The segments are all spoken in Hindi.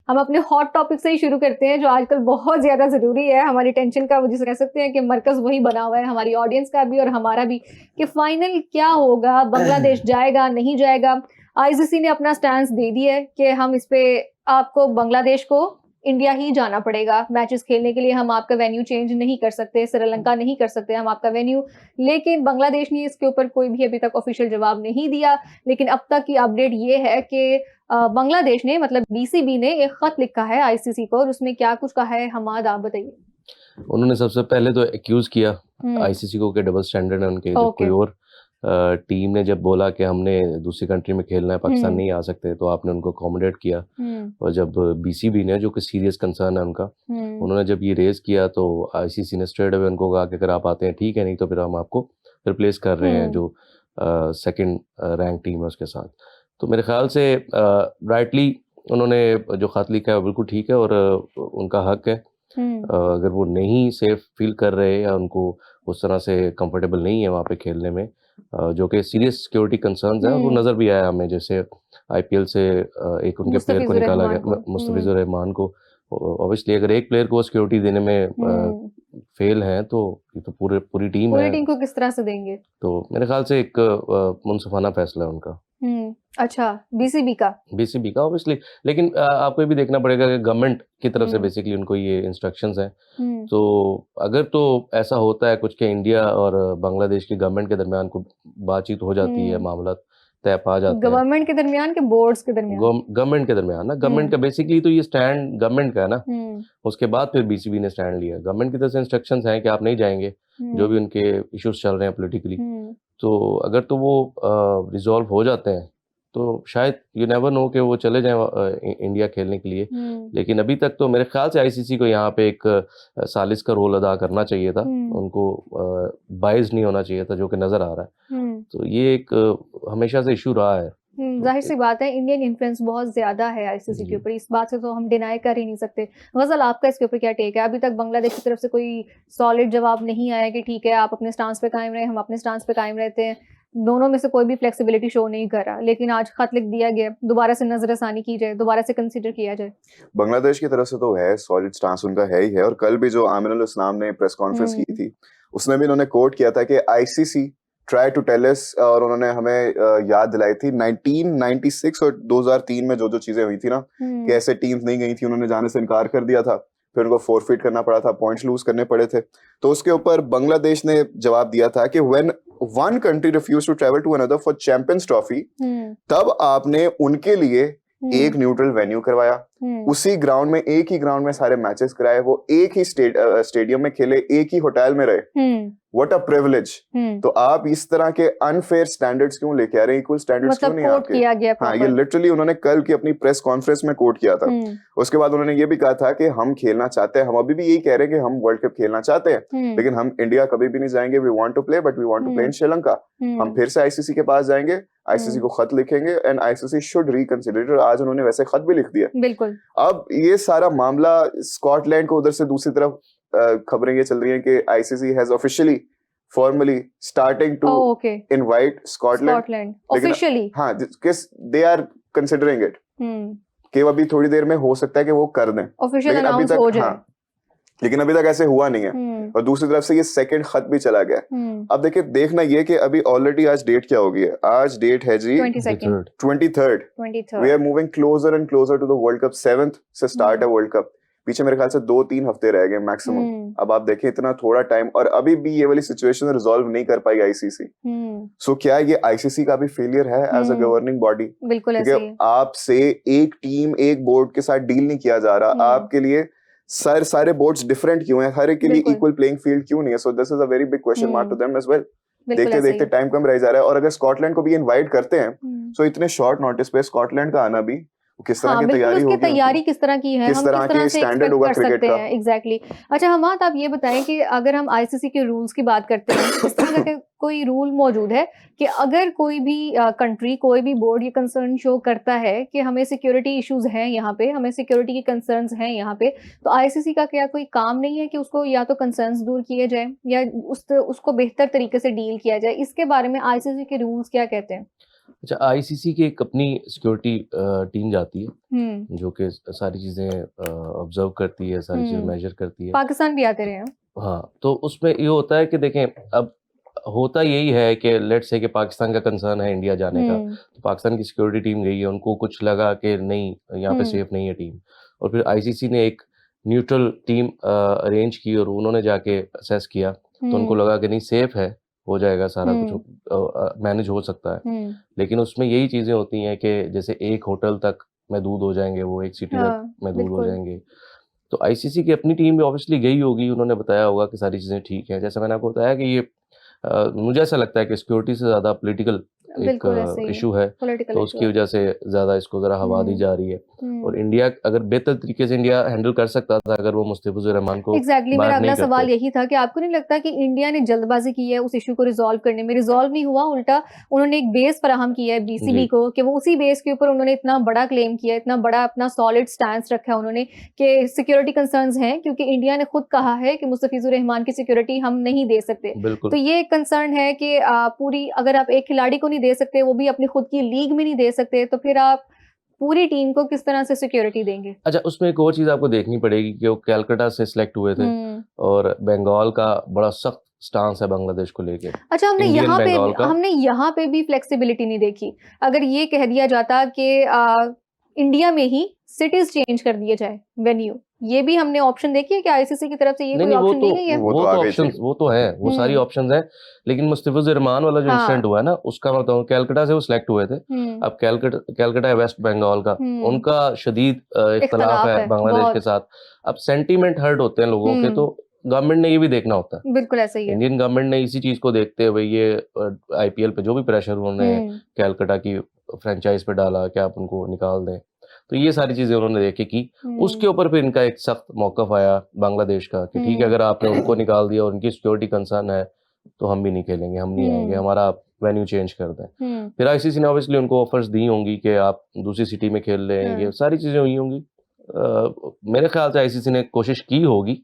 हम अपने हॉट टॉपिक से ही शुरू करते हैं, जो आजकल बहुत ज्यादा जरूरी है हमारी टेंशन का, जिसे कह सकते हैं कि मरकज वही बना हुआ है हमारी ऑडियंस का भी और हमारा भी, कि फाइनल क्या होगा, बांग्लादेश जाएगा नहीं जाएगा। आईसीसी ने अपना स्टैंस दे दिया है कि हम इस पे, आपको बांग्लादेश को इंडिया ही जाना पड़ेगा मैचेस खेलने के लिए, हम आपका वेन्यू चेंज नहीं कर सकते, श्रीलंका नहीं कर सकते हम आपका वेन्यू। लेकिन बांग्लादेश ने इसके ऊपर कोई भी अभी तक ऑफिशियल जवाब नहीं दिया। लेकिन अब तक की अपडेट ये है कि बांग्लादेश ने, मतलब बीसीबी ने एक खत लिखा है आईसीसी को, और उसमें क्या कुछ कहा है, हमाद आप बताइए। उन्होंने सबसे पहले तो एक्यूज किया आईसीसी को कि डबल स्टैंडर्ड है उनके। जब कोई और टीम ने जब बोला कि हमने दूसरी कंट्री में खेलना है, पाकिस्तान नहीं आ सकते, तो आपने उनको अकोमोडेट किया। और जब बीसीबी ने, जो कि सीरियस कंसर्न है उनका, उन्होंने जब ये रेज किया तो आईसीसी ने स्ट्रेट अवे उनको कहा कि अगर आप आते हैं ठीक है, नहीं तो फिर हम आपको रिप्लेस कर रहे हैं जो सेकंड रैंक टीम है उसके साथ। तो मेरे ख्याल से राइटली उन्होंने जो खत लिखा है वो बिल्कुल ठीक है और उनका हक है। अगर वो नहीं सेफ फील कर रहे या उनको उस तरह से कंफर्टेबल नहीं है वहाँ पे खेलने में, जो कि सीरियस सिक्योरिटी कंसर्न्स हैं, वो नज़र भी आया हमें। जैसे आईपीएल से एक उनके प्लेयर को निकाला गया, मुस्तफिजुर रहमान को। ऑब्वियसली अगर एक प्लेयर को सिक्योरिटी देने में फेल है तो ये तो पूरी टीम है, टीम को किस तरह से देंगे। तो मेरे ख्याल से एक मुनसिफाना फैसला है उनका। अच्छा, बीसीबी का ऑब्वियसली। लेकिन आपको ये भी देखना पड़ेगा कि गवर्नमेंट की तरफ से बेसिकली उनको ये इंस्ट्रक्शंस हैं। तो अगर तो ऐसा होता है कुछ कि इंडिया और बांग्लादेश की गवर्नमेंट के दरमियान को बातचीत हो जाती है, मामला तय पा जाते हैं, गवर्नमेंट के दरमियान के बोर्ड्स के दरमियान, गवर्नमेंट के दरमियान ना, गवर्नमेंट का बेसिकली तो ये स्टैंड गवर्नमेंट का है ना। उसके बाद फिर बीसीबी ने स्टैंड लिया। गवर्नमेंट की तरफ से इंस्ट्रक्शंस हैं कि आप नहीं जाएंगे, जो भी उनके इश्यूज चल रहे हैं पॉलिटिकली। तो अगर तो वो रिजॉल्व हो जाते हैं तो शायद यू नेवर नो कि वो चले जाएं इंडिया खेलने के लिए। लेकिन अभी तक तो मेरे ख्याल से आईसीसी को यहाँ पे एक सालिस का रोल अदा करना चाहिए था, उनको बाइज नहीं होना चाहिए था, जो कि नजर आ रहा है। तो ये एक हमेशा से इशू रहा है। जाहिर सी बात है, इंडियन इन्फ्लुएंस बहुत ज्यादा है आईसीसी के ऊपर, इस बात से तो हम डिनाई कर ही नहीं सकते। गजल, आपका इसके ऊपर क्या टेक है? अभी तक बांग्लादेश की तरफ से कोई सॉलिड जवाब नहीं आया कि ठीक है आप अपने स्टांस पे कायम रहे, हम अपने स्टांस पे कायम रहते हैं। दोनों में से कोई भी फ्लेक्सिबिलिटी शो नहीं कर रहा। लेकिन आज खत लिख दिया गया, दोबारा से नजरसानी की जाए, दोबारा से कंसीडर किया जाए। बांग्लादेश की तरफ से तो है, सॉलिड स्टांस उनका है ही है। और कल भी जो आमिनुल इस्लाम ने प्रेस कॉन्फ्रेंस की थी, उसमें भी उन्होंने कोट किया था कि ICC try to tell us, और उन्होंने हमें याद दिलाई थी 1996 और 2003 में जो चीजें हुई थी ना, कि ऐसे टीम्स नहीं गई थी, उन्होंने जाने से इनकार कर दिया था, फिर उनको फोरफिट करना पड़ा था, पॉइंट्स लूज करने पड़े थे। तो उसके ऊपर बांग्लादेश ने जवाब दिया था कि when one country refuse to travel to another for champions trophy, तब आपने उनके लिए एक न्यूट्रल वेन्यू करवाया, उसी ग्राउंड में, एक ही ग्राउंड में सारे मैचेस कराए, वो एक ही स्टेडियम में खेले, एक ही होटल में रहे। What a privilege. तो आप इस तरह के अनफेयर स्टैंडर्ड्स क्यों लेके आ रहे हैं? इक्वल स्टैंडर्ड्स क्यों नहीं आपके? किया गया हाँ, ये लिटरली उन्होंने कल की अपनी प्रेस कॉन्फ्रेंस में कोट किया था। उसके बाद उन्होंने ये भी कहा था कि हम खेलना चाहते हैं, हम अभी भी यही कह रहे हैं कि हम वर्ल्ड कप खेलना चाहते हैं, लेकिन हम इंडिया कभी भी नहीं जाएंगे। We want to play but we want to play in Sri Lanka. हम फिर से आईसीसी के पास जाएंगे, आईसीसी को खत लिखेंगे एंड आईसीसी शुड रिकंसिडर। और आज उन्होंने वैसे खत भी लिख दिया। बिल्कुल। अब ये सारा मामला स्कॉटलैंड को, उधर से दूसरी तरफ खबरें ये चल रही हैं कि ICC has officially formally starting to invite Scotland officially। हाँ, किस they are considering it कि अभी थोड़ी देर में हो सकता है कि वो कर दें, ऑफिशियल अनाउंस हो जाए। हाँ, लेकिन अभी तक ऐसे हुआ नहीं है। और दूसरी तरफ से ये सेकंड खत भी चला गया। अब देखिए, देखना ये कि अभी ऑलरेडी आज डेट क्या हो गई है। आज डेट है जी 23rd। We are moving closer and closer to the world cup. 7th से स्टार्ट है वर्ल्ड कप। पीछे मेरे ख्याल से 2-3 हफ्ते रह गए मैक्सिमम। अब आप देखें इतना थोड़ा टाइम, और अभी भी ये वाली सिचुएशन रिजॉल्व नहीं कर पाई आईसीसी। सो क्या ये आईसीसी का भी फेलियर है एज अ गवर्निंग बॉडी? बिल्कुल ऐसे ही। आपसे एक टीम, एक बोर्ड के साथ डील नहीं किया जा रहा। आपके लिए सारे बोर्ड्स डिफरेंट क्यों हैं? हर एक के लिए इक्वल प्लेइंग फील्ड क्यों नहीं है? So this is a very big question mark to them as well. देखते देखते टाइम कम रह जा रहा है। और अगर स्कॉटलैंड को भी इनवाइट करते हैं, सो इतने शॉर्ट नोटिस पे स्कॉटलैंड का आना भी किस तरह की तैयारी होगी, तैयारी किस तरह की है, किस तरह के स्टैंडर्ड होगा क्रिकेट का। एग्जैक्टली। अच्छा हमाद, आप ये बताएं कि अगर हम आईसीसी के रूल्स की बात करते हैं, इस तरह का कोई रूल मौजूद है कि अगर कोई भी कंट्री, कोई भी बोर्ड ये कंसर्न शो करता है कि हमें सिक्योरिटी इश्यूज हैं यहाँ पे, हमें सिक्योरिटी के कंसर्न्स हैं यहाँ पे, तो आईसीसी का क्या कोई काम नहीं है कि उसको या तो कंसर्न्स दूर किए जाए या उसको बेहतर तरीके से डील किया जाए? इसके बारे में आईसीसी के रूल्स क्या कहते हैं? अच्छा, आईसीसी की एक अपनी सिक्योरिटी टीम जाती है जो कि सारी चीजें ऑब्जर्व करती है, सारी चीजें मेजर करती है। पाकिस्तान भी आते रहे हैं। हाँ, तो उसमें ये होता है कि देखें, अब होता यही है कि लेट्स से कि पाकिस्तान का कंसर्न है इंडिया जाने का, तो पाकिस्तान की सिक्योरिटी टीम गई है, उनको कुछ लगा कि नहीं यहाँ पे सेफ नहीं है टीम, और फिर आईसीसी ने एक न्यूट्रल टीम अरेंज की और उन्होंने जाके असेस किया, तो उनको लगा कि नहीं सेफ है, हो जाएगा सारा कुछ, मैनेज हो सकता है। लेकिन उसमें यही चीजें होती हैं कि जैसे एक होटल तक महदूद हो जाएंगे, वो एक सिटी तक महदूद हो जाएंगे। तो आईसीसी की अपनी टीम भी ऑब्वियसली गई होगी, उन्होंने बताया होगा कि सारी चीजें ठीक हैं। जैसे मैंने आपको बताया कि ये मुझे ऐसा लगता है कि सिक्योरिटी से ज्यादा पॉलिटिकल एक इशू है, तो उसकी वजह से ज्यादा इसको जरा हवा दी जा रही है। और इंडिया अगर बेहतर तरीके से इंडिया हैंडल कर सकता था अगर वो मुस्तफिजुर रहमान को मेरा अगला सवाल यही था कि आपको नहीं लगता कि इंडिया ने जल्दबाजी की है उस इशू को रिजॉल्व करने में? रिजॉल्व नहीं हुआ, उल्टा उन्होंने एक बेस फराहम किया है बीसीबी को कि वो उसी बेस के ऊपर उन्होंने इतना बड़ा क्लेम किया, इतना बड़ा अपना सॉलिड स्टैंस रखा है उन्होंने कि सिक्योरिटी कंसर्न्स हैं, क्योंकि इंडिया ने खुद कहा है कि मुस्तफिजुर रहमान की सिक्योरिटी हम नहीं दे सकते। तो ये एक कंसर्न है कि पूरी, अगर आप एक खिलाड़ी को नहीं दे सकते, वो भी अपनी खुद की लीग में नहीं दे सकते, तो फिर आप पूरी टीम को किस तरह से सिक्योरिटी देंगे? अच्छा, उसमें एक और चीज आपको देखनी पड़ेगी कि वो कलकत्ता से सिलेक्ट हुए थे और बंगाल का बड़ा सख्त स्टांस है बांग्लादेश को लेके। अच्छा, हमने यहाँ पे भी फ्लेक्सिबिलिटी नहीं देखी। अगर ये कह दिया जाता कि इंडिया में ही सिटीज चेंज कर दिए जाए वेन्यू, ये भी हमने ऑप्शन देखी है कि आईसीसी की तरफ से ये कोई ऑप्शन नहीं है? वो तो है, वो सारी ऑप्शंस हैं, लेकिन मुस्तफिजुर रहमान वाला जो इंसिडेंट हुआ है ना, उसका मैं बताऊं, कलकत्ता से वो सिलेक्ट हुए थे। अब कलकत्ता वेस्ट बंगाल का उनका शदीद इख्तलाफ है बांग्लादेश के साथ। अब सेंटीमेंट हर्ट होते हैं लोगों के, तो गवर्नमेंट ने ये भी देखना होता है। बिल्कुल ऐसा ही है। इंडियन गवर्नमेंट ने इसी चीज को देखते हुए ये आईपीएल पे जो भी प्रेशर उन्होंने कलकत्ता की फ्रेंचाइज पे डाला कि आप उनको निकाल दें, तो ये सारी चीजें उन्होंने देखे की। उसके ऊपर फिर इनका एक सख्त मौकफ आया बांग्लादेश का कि ठीक है, अगर आपने उनको निकाल दिया और उनकी सिक्योरिटी कंसर्न है तो हम भी नहीं खेलेंगे, हम नहीं आएंगे, हमारा आप वेन्यू चेंज कर दें। फिर आईसीसी ने ऑब्वियसली उनको ऑफर्स दी होंगी कि आप दूसरी सिटी में खेल लें, ये सारी चीजें हुई होंगी। मेरे ख्याल से आईसीसी ने कोशिश की होगी,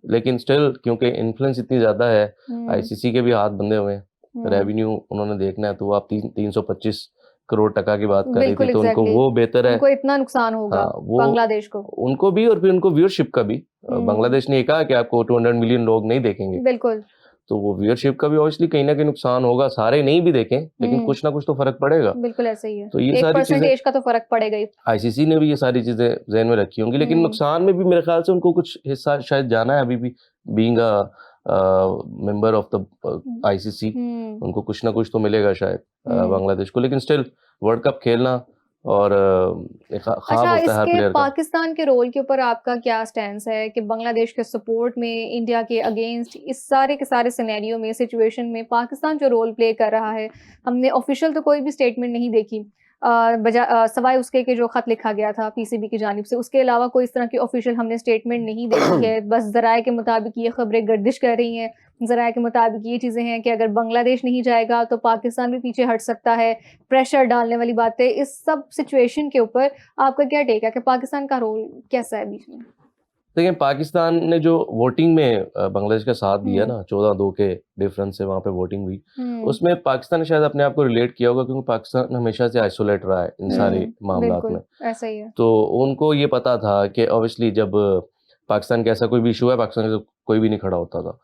लेकिन स्टिल क्योंकि इन्फ्लुएंस इतनी ज्यादा है, आईसीसी के भी हाथ बंधे हुए हैं, रेवेन्यू उन्होंने देखना है, तो आप 325 करोड़ टका की बात कर रही थी, तो उनको वो बेहतर है, उनको इतना नुकसान होगा बांग्लादेश को, उनको भी और फिर उनको व्यूअरशिप का भी। बांग्लादेश ने कहा कि आपको 200 मिलियन लोग नहीं देखेंगे, बिल्कुल, तो वो व्यूअरशिप का भी ऑब्वियसली कहीं ना कहीं नुकसान होगा। सारे नहीं भी देखें, लेकिन कुछ ना कुछ तो फर्क पड़ेगा। बिल्कुल ऐसा ही है, तो ये सारी चीजें का तो फर्क पड़ेगा ही। आईसीसी ने भी ये सारी चीजें ज़हन में रखी होंगी, लेकिन नुकसान में भी मेरे ख्याल से उनको कुछ हिस्सा शायद जाना है अभी भी, being member of the ICC, उनको कुछ ना कुछ तो मिलेगा शायद बांग्लादेश को। लेकिन स्टिल वर्ल्ड कप खेलना और एक ख्वाब होता है हर प्लेयर का। पाकिस्तान के रोल के ऊपर आपका क्या स्टैंस है कि बांग्लादेश के सपोर्ट में, इंडिया के अगेंस्ट, इस सारे के सारे सिनेरियो में, सिचुएशन में पाकिस्तान जो रोल प्ले कर रहा है? हमने ऑफिशियल तो कोई भी स्टेटमेंट नहीं देखी सवाए उसके कि जो खत लिखा गया था पीसीबी की जानिब से, उसके अलावा कोई इस तरह की ऑफिशियल हमने स्टेटमेंट नहीं देखी है। बस ज़राए के मुताबिक ये खबरें गर्दिश कर रही हैं, ज़राए के मुताबिक ये चीज़ें हैं कि अगर बांग्लादेश नहीं जाएगा तो पाकिस्तान भी पीछे हट सकता है, प्रेशर डालने वाली बातें। इस सब सिचुएशन के ऊपर आपका क्या टेक है कि पाकिस्तान का रोल कैसा है बीच में? देखिए, पाकिस्तान ने जो वोटिंग में बांग्लादेश का साथ दिया ना, 14-2 के डिफरेंस से वहाँ पे वोटिंग हुई, उसमें पाकिस्तान ने शायद अपने आप को रिलेट किया होगा, क्योंकि पाकिस्तान हमेशा से आइसोलेट रहा है इन सारे मामलात में। ऐसा ही है। तो उनको ये पता था कि ऑब्वियसली जब पाकिस्तान का ऐसा कोई भी इशू है, पाकिस्तान से कोई भी नहीं खड़ा होता था,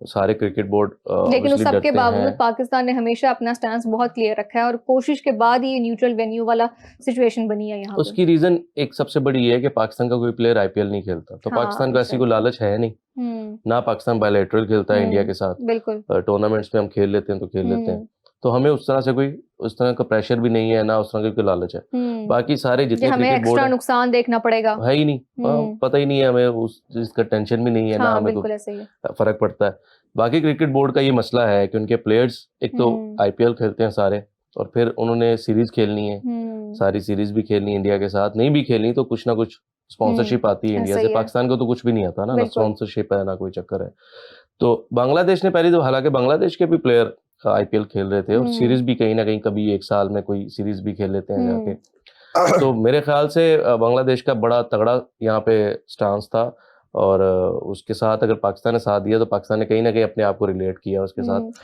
सारे क्रिकेट बोर्ड, लेकिन उस सबके बावजूद पाकिस्तान ने हमेशा अपना स्टैंस बहुत क्लियर रखा है और कोशिश के बाद ये न्यूट्रल वेन्यू वाला सिचुएशन बनी है यहाँ। उसकी रीजन एक सबसे बड़ी ये है कि पाकिस्तान का कोई प्लेयर आईपीएल नहीं खेलता, तो पाकिस्तान को ऐसी कोई लालच है नहीं ना। पाकिस्तान बायलैटरल खेलता है इंडिया के साथ, बिल्कुल, टूर्नामेंट्स में हम खेल लेते हैं तो खेल लेते हैं, तो हमें उस तरह से कोई उस तरह का प्रेशर भी नहीं है, ना उस तरह की कोई लालच है। बाकी सारे जितने हमें एक्स्ट्रा नुकसान देखना पड़ेगा है ही नहीं, पता ही नहीं है हमें, उस चीज का टेंशन भी नहीं है, ना हमें कोई फर्क पड़ता है। बाकी क्रिकेट बोर्ड का ये मसला है कि उनके प्लेयर्स एक तो आईपीएल खेलते हैं सारे, और फिर उन्होंने सीरीज खेलनी है, सारी सीरीज भी खेलनी है इंडिया के साथ, नहीं भी खेलनी तो कुछ ना कुछ स्पॉन्सरशिप आती है इंडिया से। पाकिस्तान को तो कुछ भी नहीं आता ना स्पॉन्सरशिप है, ना कोई चक्कर है। तो बांग्लादेश ने पहले तो, हालांकि बांग्लादेश के भी प्लेयर आईपीएल खेल रहे थे और सीरीज भी कहीं ना कहीं कभी एक साल में कोई सीरीज भी खेल लेते हैं जाके। तो मेरे ख्याल से बांग्लादेश का बड़ा तगड़ा यहाँ पे स्टांस था, और उसके साथ अगर पाकिस्तान ने साथ दिया तो पाकिस्तान ने कहीं ना कहीं अपने आप को रिलेट किया उसके साथ।